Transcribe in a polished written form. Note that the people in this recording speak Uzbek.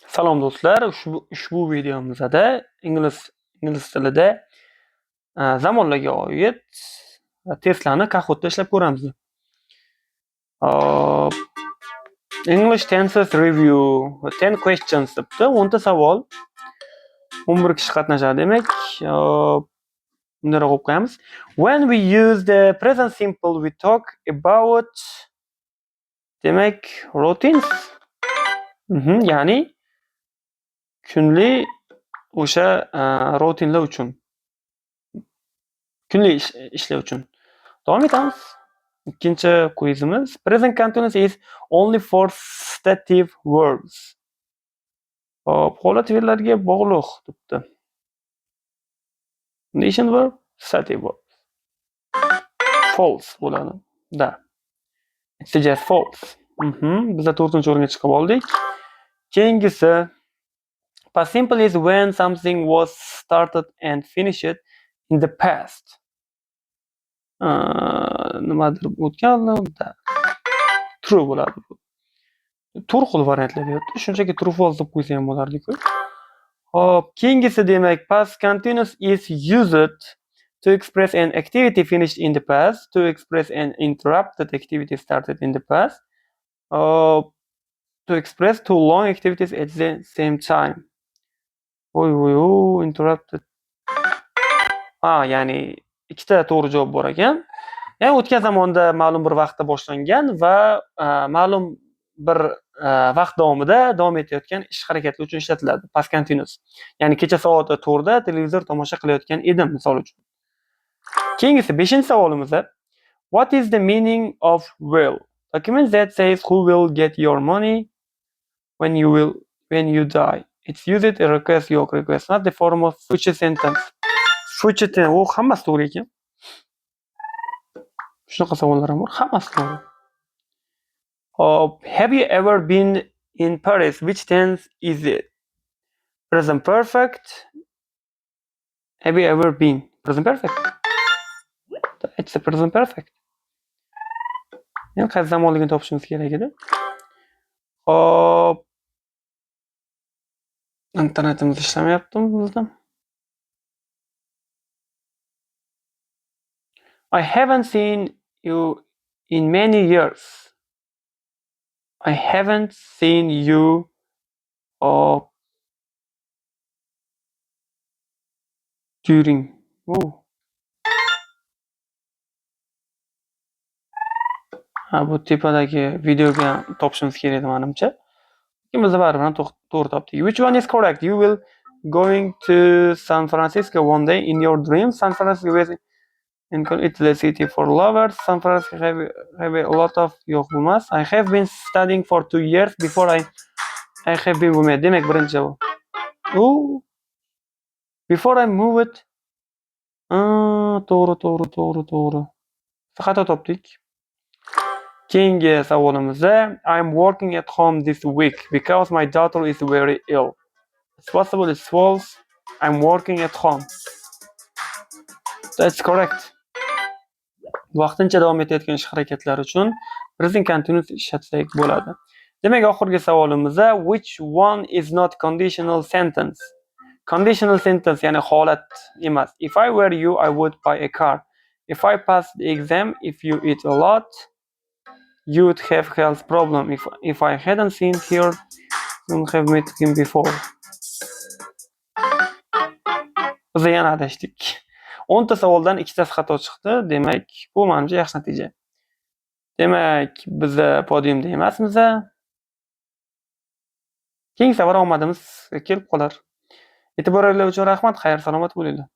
Salom do'stlar, ushbu videomizda ingliz tilida zamonlarga oid testlarni Kahoot'da ishlab ko'ramiz. Hop, English tenses review 10 questions debdi. 10 ta savol. 11 kishi qatnashadi demak. Bunday qo'yib qo'yamiz. When we use the present simple we talk about demak routines. Ya'ni kunli o'sha rutinlar uchun. Kunli ishlar uchun. Davom etamiz. Ikkinchi quizimiz. Present continuous is only for stative verbs. Hop, holat fe'llariga bog'liq debdi. Condition verb, stative verb. False bo'ladi. Da. It's just false. Biz 4-o'ringa chiqib oldik. Keyingisi past simple is when something was started and finished in the past. Nimadir o'tganda true bo'ladi. Turli xil variantlar beryapti. Shunchaki true false deb qo'ysa ham bo'lardi-ku. Hop, keyingisi demak past continuous is used to express an activity finished in the past, to express an interrupted activity started in the past, to express two long activities at the same time. Interrupted. Ya'ni ikkita to'g'ri javob bor ekan. Ya'ni o'tgan zamonda ma'lum bir vaqtda boshlangan va ma'lum bir vaqt davomida davom etayotgan ish harakatlar uchun ishlatiladi. Past continuous. Ya'ni kecha soat 4da televizor tomosha qilayotgan edim, misol uchun. Keyingisi 5-savolimizda what is the meaning of will? Document that says who will get your money when you die. It's used a request yo'q request not the form of future sentence. Future tense u hammasi to'g'ri ekan. Shunaqa savollar ham bor, hammasi to'g'ri. Have you ever been in Paris? Which tense is it? Present perfect. Have you ever been? Present perfect. It's the present perfect. Yani qaysi zamonligini topishimiz kerak edi. Hop. Internetimiz ishlamayaptimi bizda? I haven't seen you in many years. I haven't seen you during. Bu tepadagi videoga topishimiz kerak edi menimcha. Biz baribir to'g'ri topdik. Which one is correct? You will going to San Francisco one day in your dreams. San Francisco is it's the city for lovers. San Francisco have a lot of yo'q bo'lmas. I have been studying for 2 years before I have been women. Demak, birinchi javob. Before I moved. To'g'ri. Xato topdik. Keyingi savolimizda I'm working at home this week because my daughter is very ill. It's possible it's false. I'm working at home. That's correct. Vaqtincha davom etayotgan ish harakatlari uchun present continuous ishlatsak bo'ladi. Demak, oxirgi savolimizda which one is not conditional sentence? Conditional sentence ya'ni holat emas. If I were you, I would buy a car. If I pass the exam, if you eat a lot, you would have health problem. If I hadn't seen her, wouldn't have met him before. Biz yana adashdik. 10 ta savoldan 2 tasi xato chiqdi. Demak, bu menimcha yaxshi natija. Demak, biz podiumda emasmiz. Keyingi safar omadimiz kelib qolar. E'tiboringiz uchun rahmat. Xayr, salomat bo'linglar.